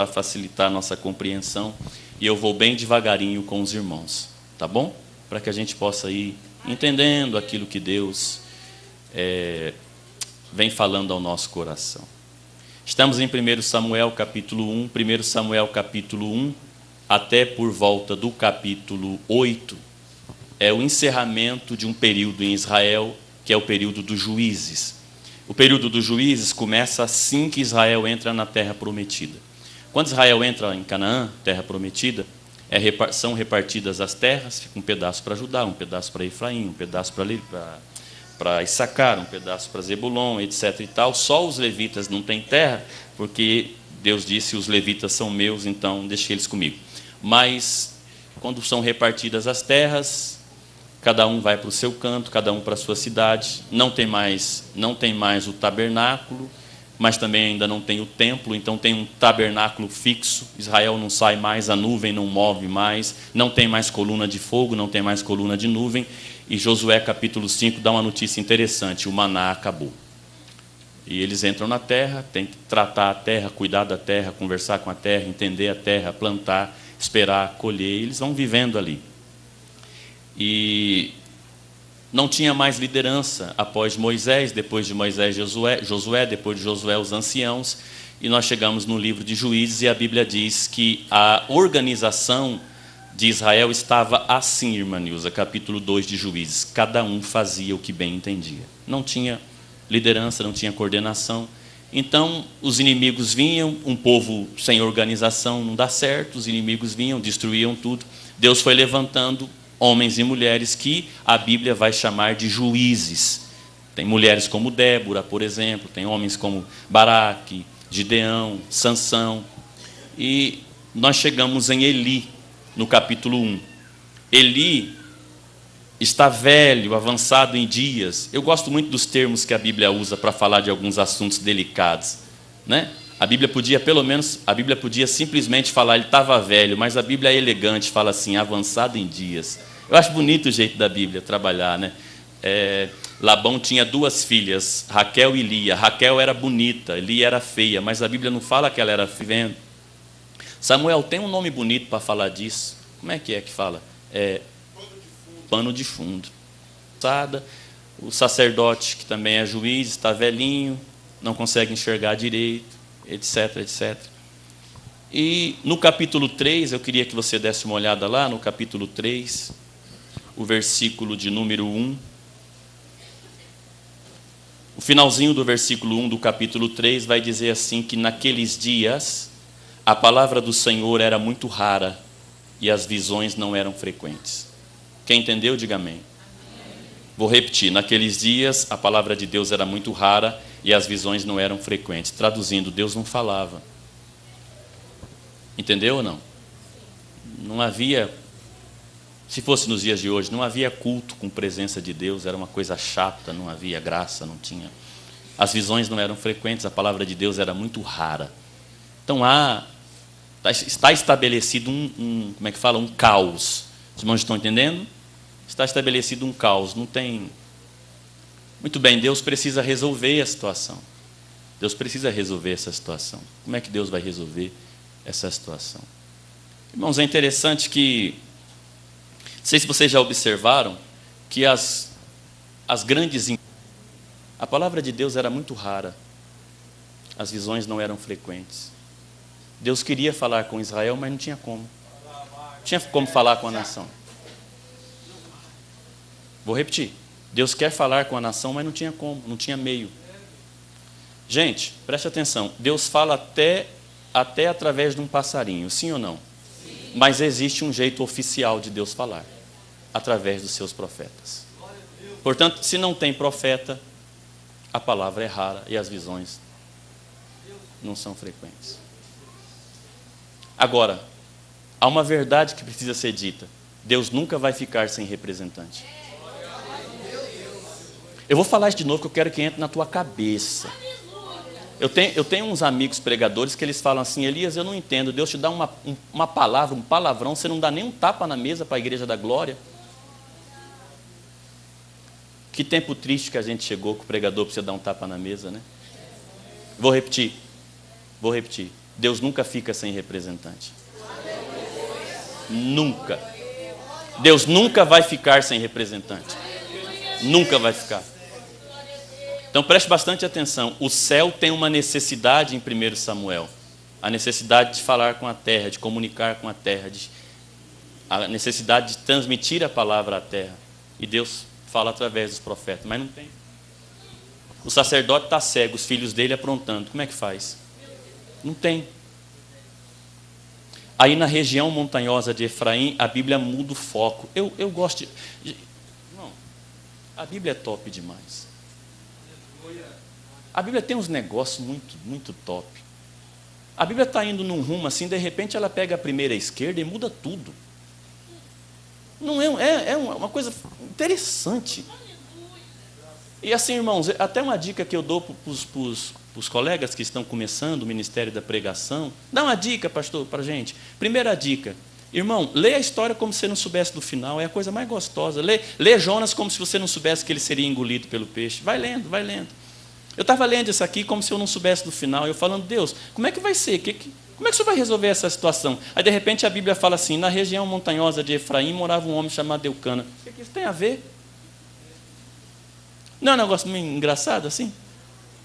para facilitar a nossa compreensão, e eu vou bem devagarinho com os irmãos, tá bom? Para que a gente possa ir entendendo aquilo que Deus vem falando ao nosso coração. Estamos em 1 Samuel capítulo 1, 1 Samuel capítulo 1, até por volta do capítulo 8, é o encerramento de um período em Israel, que é o período dos juízes. O período dos juízes começa assim que Israel entra na terra prometida. Quando Israel entra em Canaã, terra prometida, são repartidas as terras, fica um pedaço para Judá, um pedaço para Efraim, um pedaço para Issacar, um pedaço para Zebulon, etc. e tal. Só os levitas não têm terra, porque Deus disse, os levitas são meus, então deixe eles comigo. Mas, quando são repartidas as terras, cada um vai para o seu canto, cada um para a sua cidade. Não tem mais o tabernáculo, mas também ainda não tem o templo, então tem um tabernáculo fixo. Israel não sai mais, a nuvem não move mais, não tem mais coluna de fogo, não tem mais coluna de nuvem. E Josué capítulo 5 dá uma notícia interessante: o maná acabou. E eles entram na terra, tem que tratar a terra, cuidar da terra, conversar com a terra, entender a terra, plantar, esperar, colher. E eles vão vivendo ali. E não tinha mais liderança após Moisés, depois de Moisés Josué, depois de Josué os anciãos, e nós chegamos no livro de Juízes e a Bíblia diz que a organização de Israel estava assim, irmã Nilza, capítulo 2 de Juízes, cada um fazia o que bem entendia. Não tinha liderança, não tinha coordenação, então os inimigos vinham, um povo sem organização não dá certo, os inimigos vinham, destruíam tudo. Deus foi levantando homens e mulheres que a Bíblia vai chamar de juízes. Tem mulheres como Débora, por exemplo, tem homens como Baraque, Gideão, Sansão. E nós chegamos em Eli, no capítulo 1. Eli está velho, avançado em dias. Eu gosto muito dos termos que a Bíblia usa para falar de alguns assuntos delicados, né? A Bíblia podia simplesmente falar ele estava velho, mas a Bíblia é elegante, fala assim, avançado em dias. Eu acho bonito o jeito da Bíblia trabalhar, né? Labão tinha duas filhas, Raquel e Lia. Raquel era bonita, Lia era feia, mas a Bíblia não fala que ela era feia. Samuel, tem um nome bonito para falar disso. Como é que fala? Pano de fundo. O sacerdote, que também é juiz, está velhinho, não consegue enxergar direito, etc, etc. E no capítulo 3, eu queria que você desse uma olhada lá, no capítulo 3, o versículo de número 1. O finalzinho do versículo 1 do capítulo 3 vai dizer assim, que naqueles dias a palavra do Senhor era muito rara e as visões não eram frequentes. Quem entendeu, diga amém. Vou repetir, naqueles dias a palavra de Deus era muito rara e as visões não eram frequentes. Traduzindo, Deus não falava. Entendeu ou não? Não havia, se fosse nos dias de hoje, não havia culto com presença de Deus, era uma coisa chata, não havia graça, não tinha. As visões não eram frequentes, a palavra de Deus era muito rara. Então está estabelecido um caos. Os irmãos estão entendendo? Está estabelecido um caos, não tem. Muito bem, Deus precisa resolver a situação. Deus precisa resolver essa situação. Como é que Deus vai resolver essa situação? Irmãos, é interessante que, não sei se vocês já observaram, que as grandes... A palavra de Deus era muito rara. As visões não eram frequentes. Deus queria falar com Israel, mas não tinha como. Não tinha como falar com a nação. Vou repetir. Deus quer falar com a nação, mas não tinha como, não tinha meio. Gente, preste atenção. Deus fala até através de um passarinho, sim ou não? Sim. Mas existe um jeito oficial de Deus falar, através dos seus profetas. Portanto, se não tem profeta, a palavra é rara e as visões não são frequentes. Agora, há uma verdade que precisa ser dita. Deus nunca vai ficar sem representante. Eu vou falar isso de novo, que eu quero que entre na tua cabeça. Eu tenho uns amigos pregadores que eles falam assim, Elias, eu não entendo, Deus te dá uma palavra, um palavrão, você não dá nem um tapa na mesa para a igreja da glória. Que tempo triste que a gente chegou, que o pregador precisa dar um tapa na mesa, né? Vou repetir. Deus nunca fica sem representante. Nunca. Deus nunca vai ficar sem representante. Nunca vai ficar. Então preste bastante atenção. O céu tem uma necessidade em 1 Samuel. A necessidade de falar com a terra, de comunicar com a terra, a necessidade de transmitir a palavra à terra. E Deus fala através dos profetas, mas não tem. O sacerdote está cego, os filhos dele aprontando. Como é que faz? Não tem. Aí na região montanhosa de Efraim, a Bíblia muda o foco. Eu gosto de... Não, a Bíblia é top demais. A Bíblia tem uns negócios muito, muito top. A Bíblia está indo num rumo assim, de repente ela pega a primeira esquerda e muda tudo. Não é uma coisa interessante. E assim, irmãos, até uma dica que eu dou para os colegas que estão começando o ministério da pregação. Dá uma dica, pastor, para a gente. Primeira dica. Irmão, lê a história como se você não soubesse do final. É a coisa mais gostosa. Lê Jonas como se você não soubesse que ele seria engolido pelo peixe. Vai lendo, vai lendo. Eu estava lendo isso aqui como se eu não soubesse do final. Eu falando, Deus, como é que vai ser? Como é que o senhor vai resolver essa situação? Aí, de repente, a Bíblia fala assim, na região montanhosa de Efraim morava um homem chamado Eucana. O que isso tem a ver? Não é um negócio meio engraçado assim?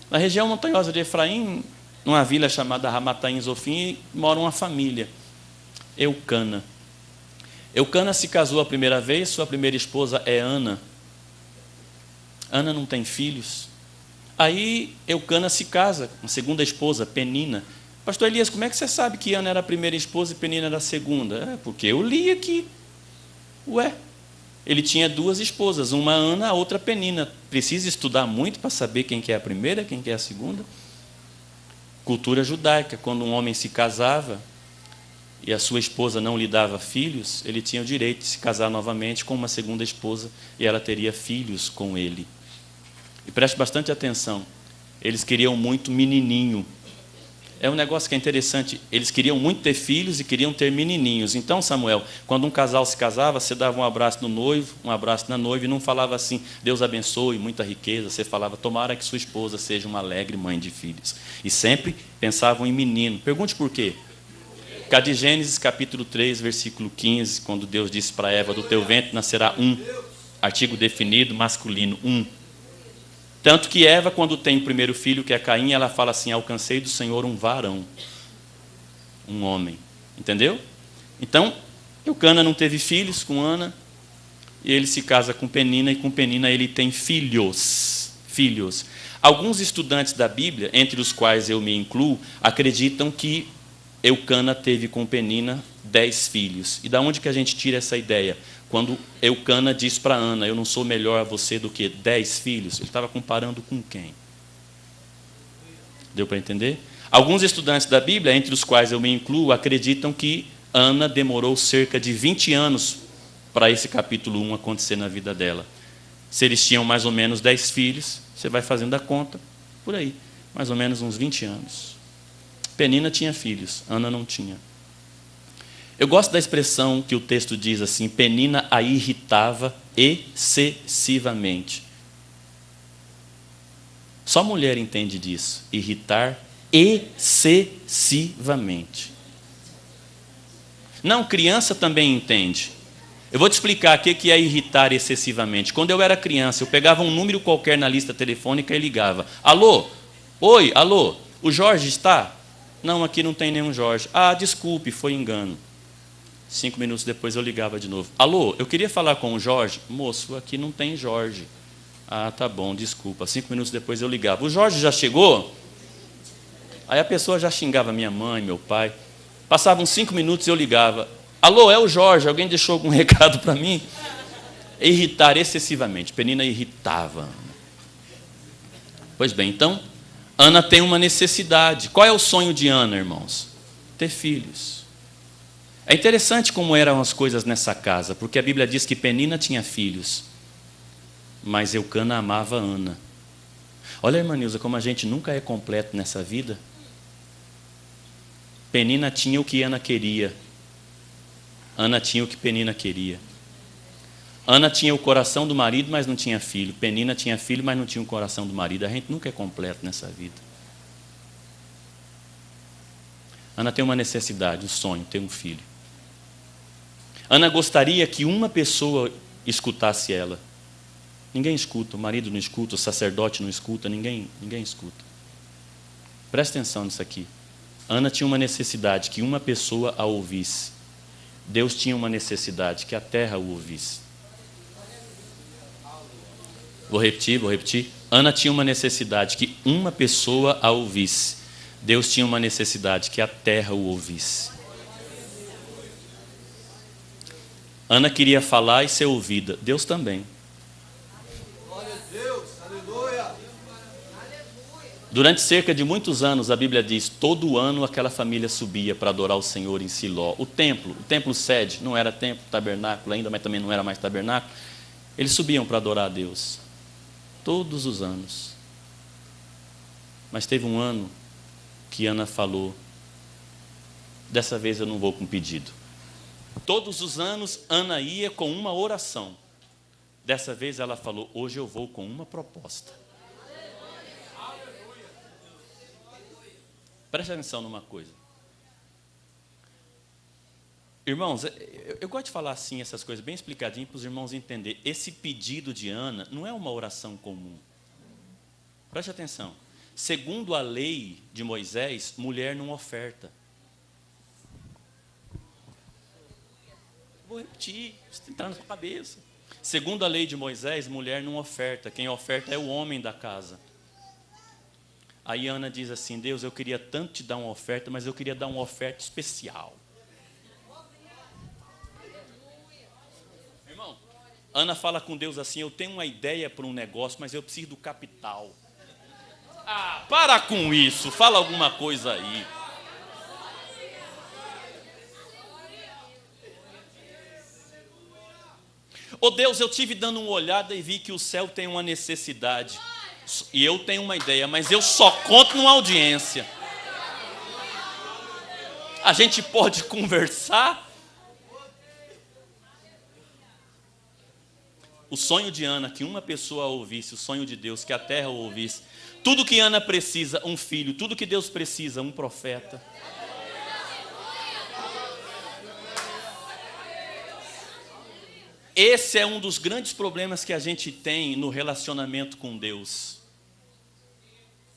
Na região montanhosa de Efraim, numa vila chamada Ramataim Zofim, mora uma família, Eucana. Eucana se casou a primeira vez, sua primeira esposa é Ana. Ana não tem filhos. Aí Eucana se casa com a segunda esposa, Penina. Pastor Elias, como é que você sabe que Ana era a primeira esposa e Penina era a segunda? É porque eu li aqui. Ué, ele tinha duas esposas, uma Ana, a outra Penina. Precisa estudar muito para saber quem que é a primeira, quem que é a segunda? Cultura judaica, quando um homem se casava e a sua esposa não lhe dava filhos, ele tinha o direito de se casar novamente com uma segunda esposa e ela teria filhos com ele. E preste bastante atenção, eles queriam muito menininho. É um negócio que é interessante, eles queriam muito ter filhos e queriam ter menininhos. Então, Samuel, quando um casal se casava, você dava um abraço no noivo, um abraço na noiva, e não falava assim, Deus abençoe, muita riqueza. Você falava, tomara que sua esposa seja uma alegre mãe de filhos. E sempre pensavam em menino. Pergunte por quê. Cá de Gênesis, capítulo 3, versículo 15, quando Deus disse para Eva, do teu ventre nascerá um, artigo definido, masculino, um. Tanto que Eva, quando tem o primeiro filho, que é Caim, ela fala assim, alcancei do Senhor um varão, um homem. Entendeu? Então, Eucana não teve filhos com Ana, e ele se casa com Penina, e com Penina ele tem filhos. Filhos. Alguns estudantes da Bíblia, entre os quais eu me incluo, acreditam que Eucana teve com Penina 10 filhos. E da onde que a gente tira essa ideia? Quando Eucana diz para Ana, eu não sou melhor a você do que 10 filhos, ele estava comparando com quem? Deu para entender? Alguns estudantes da Bíblia, entre os quais eu me incluo, acreditam que Ana demorou cerca de 20 anos para esse capítulo 1 acontecer na vida dela. Se eles tinham mais ou menos 10 filhos, você vai fazendo a conta, por aí, mais ou menos uns 20 anos. Penina tinha filhos, Ana não tinha. Eu gosto da expressão que o texto diz assim, Penina a irritava excessivamente. Só mulher entende disso, irritar excessivamente. Não, criança também entende. Eu vou te explicar o que é irritar excessivamente. Quando eu era criança, eu pegava um número qualquer na lista telefônica e ligava. Alô? Oi, alô? O Jorge está? Não, aqui não tem nenhum Jorge. Ah, desculpe, foi engano. 5 minutos depois eu ligava de novo. Alô, eu queria falar com o Jorge. Moço, aqui não tem Jorge. Ah, tá bom, desculpa. 5 minutos depois eu ligava. O Jorge já chegou? Aí a pessoa já xingava minha mãe, meu pai. Passavam 5 minutos e eu ligava. Alô, é o Jorge, alguém deixou algum recado para mim? Irritar excessivamente. Penina irritava. Pois bem, então, Ana tem uma necessidade. Qual é o sonho de Ana, irmãos? Ter filhos. É interessante como eram as coisas nessa casa, porque a Bíblia diz que Penina tinha filhos, mas Eucana amava Ana. Olha, irmã Nilza, como a gente nunca é completo nessa vida. Penina tinha o que Ana queria. Ana tinha o que Penina queria. Ana tinha o coração do marido, mas não tinha filho. Penina tinha filho, mas não tinha o coração do marido. A gente nunca é completo nessa vida. Ana tem uma necessidade, um sonho, ter um filho. Ana gostaria que uma pessoa escutasse ela. Ninguém escuta, o marido não escuta, o sacerdote não escuta, ninguém escuta. Presta atenção nisso aqui. Ana tinha uma necessidade, que uma pessoa a ouvisse. Deus tinha uma necessidade, que a terra o ouvisse. Vou repetir. Ana tinha uma necessidade, que uma pessoa a ouvisse. Deus tinha uma necessidade, que a terra o ouvisse. Ana queria falar e ser ouvida. Deus também. Durante cerca de muitos anos, a Bíblia diz, todo ano aquela família subia para adorar o Senhor em Siló. O templo sede, não era templo, tabernáculo ainda, mas também não era mais tabernáculo. Eles subiam para adorar a Deus. Todos os anos. Mas teve um ano que Ana falou, dessa vez eu não vou com pedido. Todos os anos, Ana ia com uma oração. Dessa vez ela falou, hoje eu vou com uma proposta. Preste atenção numa coisa. Irmãos, eu gosto de falar assim, essas coisas bem explicadinho para os irmãos entenderem. Esse pedido de Ana não é uma oração comum. Preste atenção. Segundo a lei de Moisés, mulher não oferta. Vou repetir, isso tem que entrar na sua cabeça. Segundo a lei de Moisés, mulher não oferta. Quem oferta é o homem da casa. Aí Ana diz assim, Deus, eu queria tanto te dar uma oferta, mas eu queria dar uma oferta especial. Irmão, Ana fala com Deus assim, eu tenho uma ideia para um negócio, mas eu preciso do capital. Ah, para com isso, fala alguma coisa aí. Ô Deus, eu tive dando uma olhada e vi que o céu tem uma necessidade. E eu tenho uma ideia, mas eu só conto numa audiência. A gente pode conversar. O sonho de Ana, que uma pessoa ouvisse, o sonho de Deus, que a terra ouvisse. Tudo que Ana precisa, um filho. Tudo que Deus precisa, um profeta. Esse é um dos grandes problemas que a gente tem no relacionamento com Deus.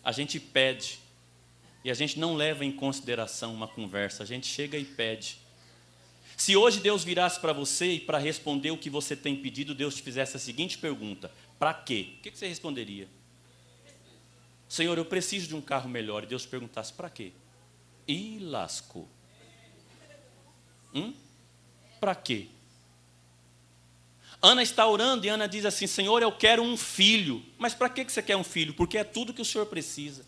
A gente pede e a gente não leva em consideração uma conversa. A gente chega e pede. Se hoje Deus virasse para você e para responder o que você tem pedido, Deus te fizesse a seguinte pergunta: para quê? O que você responderia? Senhor, eu preciso de um carro melhor. E Deus perguntasse: para quê? E lascou. Para quê? Ana está orando e Ana diz assim, Senhor, eu quero um filho. Mas para que você quer um filho? Porque é tudo que o Senhor precisa.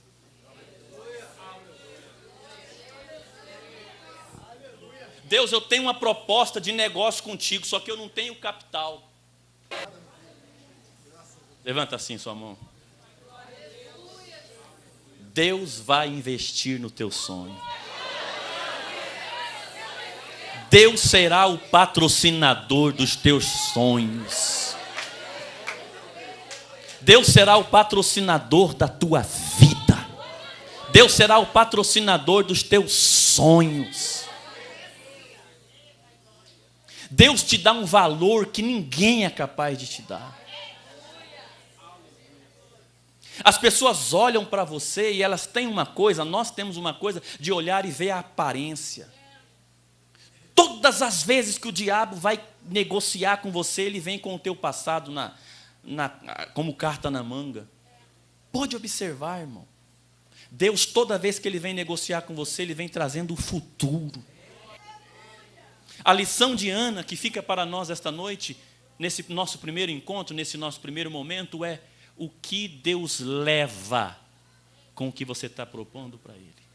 Deus, eu tenho uma proposta de negócio contigo, só que eu não tenho capital. Levanta assim sua mão. Deus vai investir no teu sonho. Deus será o patrocinador dos teus sonhos. Deus será o patrocinador da tua vida. Deus será o patrocinador dos teus sonhos. Deus te dá um valor que ninguém é capaz de te dar. As pessoas olham para você e elas têm uma coisa, nós temos uma coisa de olhar e ver a aparência. Todas as vezes que o diabo vai negociar com você, ele vem com o teu passado como carta na manga. Pode observar, irmão. Deus, toda vez que ele vem negociar com você, ele vem trazendo o futuro. A lição de Ana, que fica para nós esta noite, nesse nosso primeiro encontro, nesse nosso primeiro momento, é o que Deus leva com o que você está propondo para Ele.